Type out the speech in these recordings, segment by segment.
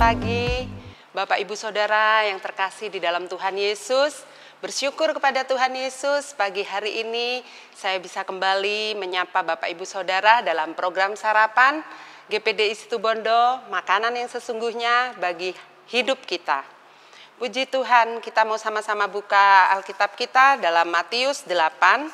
pagi, Bapak Ibu Saudara yang terkasih di dalam Tuhan Yesus. Bersyukur kepada Tuhan Yesus, pagi hari ini saya bisa kembali menyapa Bapak Ibu Saudara dalam program sarapan GPDI Situbondo, makanan yang sesungguhnya bagi hidup kita. Puji Tuhan, kita mau sama-sama buka Alkitab kita dalam Matius 8.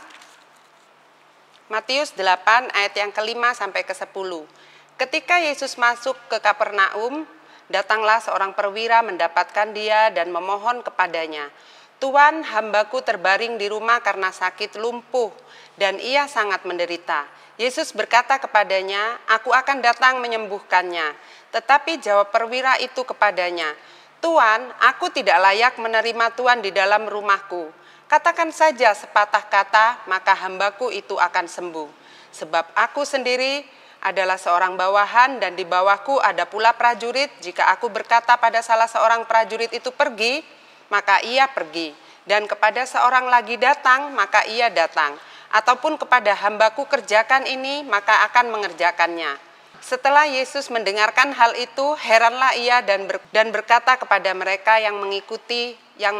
Matius 8 ayat yang ke-5 sampai ke-10. Ketika Yesus masuk ke Kapernaum, datanglah seorang perwira mendapatkan dia dan memohon kepadanya, "Tuan, hambaku terbaring di rumah karena sakit lumpuh dan ia sangat menderita." Yesus berkata kepadanya, "Aku akan datang menyembuhkannya." Tetapi jawab perwira itu kepadanya, "Tuan, aku tidak layak menerima Tuan di dalam rumahku. Katakan saja sepatah kata, maka hambaku itu akan sembuh. Sebab aku sendiri adalah seorang bawahan dan di bawahku ada pula prajurit. Jika aku berkata pada salah seorang prajurit itu pergi, maka ia pergi. Dan kepada seorang lagi datang, maka ia datang. Ataupun kepada hambaku kerjakan ini, maka akan mengerjakannya." Setelah Yesus mendengarkan hal itu, heranlah ia dan berkata kepada mereka yang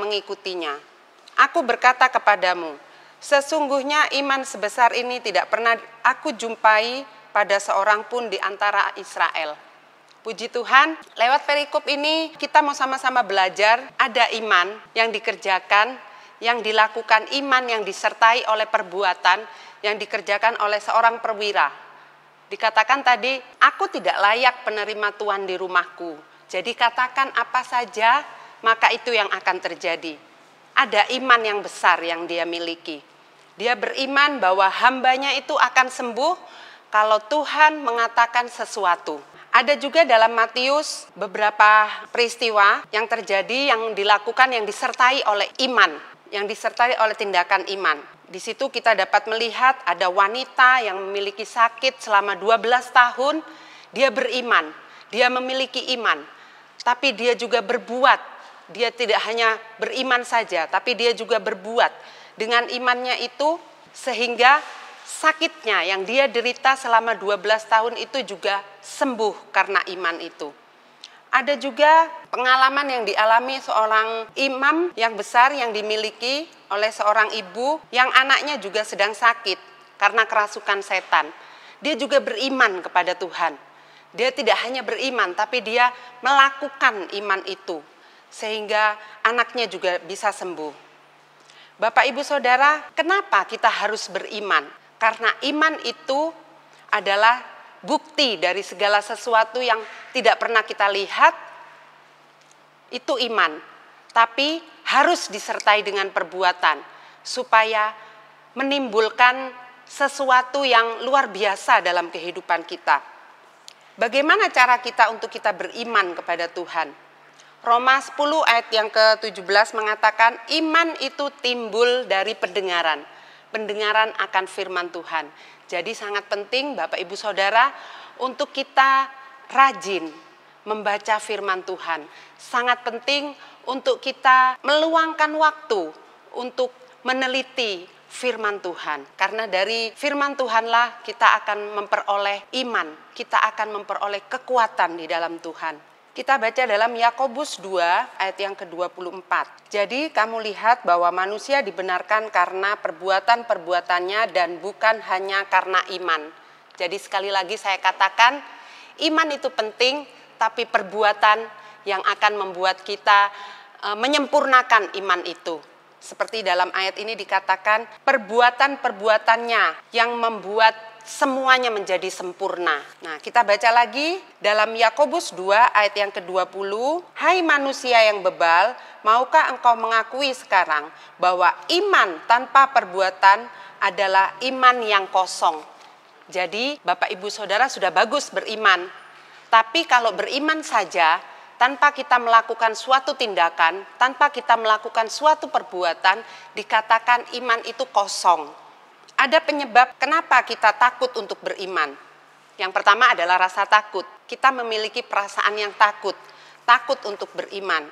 mengikutinya, "Aku berkata kepadamu, sesungguhnya iman sebesar ini tidak pernah aku jumpai pada seorang pun di antara Israel." Puji Tuhan, lewat perikop ini kita mau sama-sama belajar ada iman yang dikerjakan, yang dilakukan, iman yang disertai oleh perbuatan yang dikerjakan oleh seorang perwira. Dikatakan tadi, "Aku tidak layak penerima Tuhan di rumahku." Jadi katakan apa saja, maka itu yang akan terjadi. Ada iman yang besar yang dia miliki. Dia beriman bahwa hambanya itu akan sembuh kalau Tuhan mengatakan sesuatu. Ada juga dalam Matius beberapa peristiwa yang terjadi, yang dilakukan, yang disertai oleh iman, yang disertai oleh tindakan iman. Di situ kita dapat melihat ada wanita yang memiliki sakit selama 12 tahun, dia beriman, dia memiliki iman, tapi dia juga berbuat. Dia tidak hanya beriman saja, tapi dia juga berbuat. Dengan imannya itu, sehingga sakitnya yang dia derita selama 12 tahun itu juga sembuh karena iman itu. Ada juga pengalaman yang dialami seorang imam yang besar yang dimiliki oleh seorang ibu yang anaknya juga sedang sakit karena kerasukan setan. Dia juga beriman kepada Tuhan. Dia tidak hanya beriman, tapi dia melakukan iman itu sehingga anaknya juga bisa sembuh. Bapak Ibu Saudara, kenapa kita harus beriman? Karena iman itu adalah bukti dari segala sesuatu yang tidak pernah kita lihat, itu iman. Tapi harus disertai dengan perbuatan, supaya menimbulkan sesuatu yang luar biasa dalam kehidupan kita. Bagaimana cara kita untuk kita beriman kepada Tuhan? Roma 10 ayat yang ke-17 mengatakan, iman itu timbul dari pendengaran. Pendengaran akan firman Tuhan. Jadi sangat penting Bapak Ibu Saudara untuk kita rajin membaca firman Tuhan. Sangat penting untuk kita meluangkan waktu untuk meneliti firman Tuhan. Karena dari firman Tuhanlah kita akan memperoleh iman, kita akan memperoleh kekuatan di dalam Tuhan. Kita baca dalam Yakobus 2 ayat yang ke-24. Jadi kamu lihat bahwa manusia dibenarkan karena perbuatan-perbuatannya dan bukan hanya karena iman. Jadi sekali lagi saya katakan, iman itu penting, tapi perbuatan yang akan membuat kita menyempurnakan iman itu. Seperti dalam ayat ini dikatakan, perbuatan-perbuatannya yang membuat semuanya menjadi sempurna. Nah, kita baca lagi dalam Yakobus 2 ayat yang ke-20. "Hai manusia yang bebal, maukah engkau mengakui sekarang bahwa iman tanpa perbuatan adalah iman yang kosong?" Jadi, Bapak Ibu Saudara sudah bagus beriman. Tapi kalau beriman saja tanpa kita melakukan suatu tindakan, tanpa kita melakukan suatu perbuatan, dikatakan iman itu kosong. Ada penyebab kenapa kita takut untuk beriman. Yang pertama adalah rasa takut. Kita memiliki perasaan yang takut untuk beriman.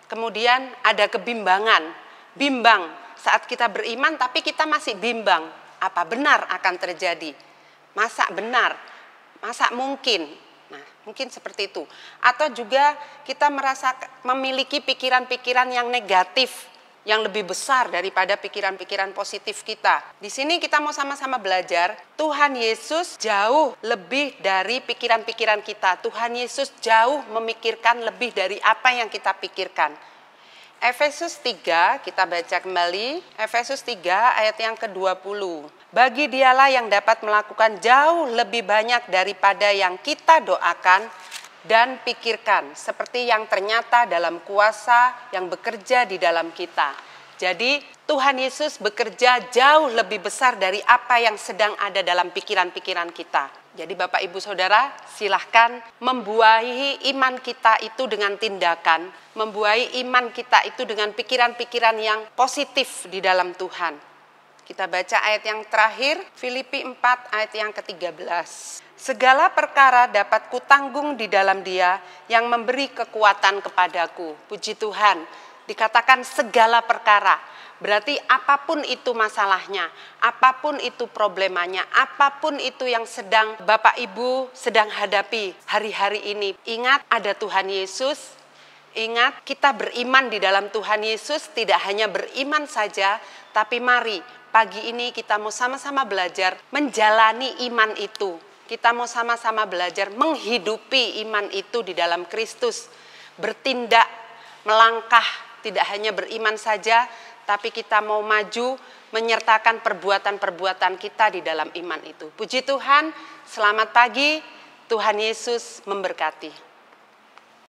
Kemudian ada kebimbangan, bimbang saat kita beriman tapi kita masih bimbang. Apa benar akan terjadi? Masa benar? Masa mungkin? Nah, Mungkin seperti itu. Atau juga kita merasa memiliki pikiran-pikiran yang negatif, yang lebih besar daripada pikiran-pikiran positif kita. Di sini kita mau sama-sama belajar, Tuhan Yesus jauh lebih dari pikiran-pikiran kita. Tuhan Yesus jauh memikirkan lebih dari apa yang kita pikirkan. Efesus 3, kita baca kembali. Efesus 3 ayat yang ke-20. Bagi dialah yang dapat melakukan jauh lebih banyak daripada yang kita doakan dan pikirkan, seperti yang ternyata dalam kuasa yang bekerja di dalam kita. Jadi Tuhan Yesus bekerja jauh lebih besar dari apa yang sedang ada dalam pikiran-pikiran kita. Jadi Bapak Ibu Saudara, silahkan membuahi iman kita itu dengan tindakan, membuahi iman kita itu dengan pikiran-pikiran yang positif di dalam Tuhan. Kita baca ayat yang terakhir, Filipi 4 ayat yang ke-13. Segala perkara dapat kutanggung di dalam Dia yang memberi kekuatan kepadaku. Puji Tuhan, dikatakan segala perkara. Berarti apapun itu masalahnya, apapun itu problemanya, apapun itu yang sedang Bapak Ibu sedang hadapi hari-hari ini. Ingat ada Tuhan Yesus, ingat kita beriman di dalam Tuhan Yesus, tidak hanya beriman saja, tapi mari pagi ini kita mau sama-sama belajar menjalani iman itu. Kita mau sama-sama belajar menghidupi iman itu di dalam Kristus. Bertindak, melangkah, tidak hanya beriman saja, tapi kita mau maju menyertakan perbuatan-perbuatan kita di dalam iman itu. Puji Tuhan, selamat pagi, Tuhan Yesus memberkati.